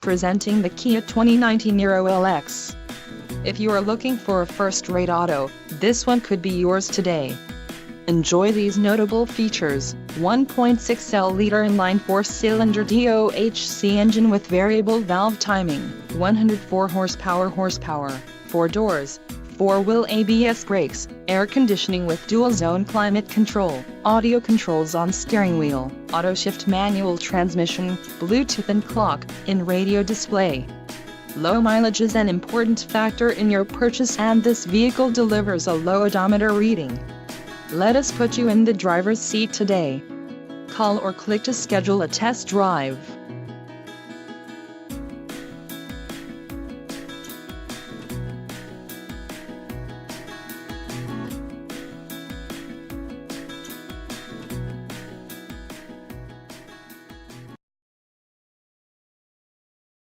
Presenting the Kia 2019 Niro LX. If you are looking for a first-rate auto, this one could be yours today. Enjoy these notable features: 1.6L inline 4-cylinder DOHC engine with variable valve timing, 104 horsepower, 4 doors, 4-wheel ABS brakes, air conditioning with dual-zone climate control, audio controls on steering wheel, auto-shift manual transmission, Bluetooth and clock-in radio display. Low mileage is an important factor in your purchase, and this vehicle delivers a low odometer reading. Let us put you in the driver's seat today. Call or click to schedule a test drive.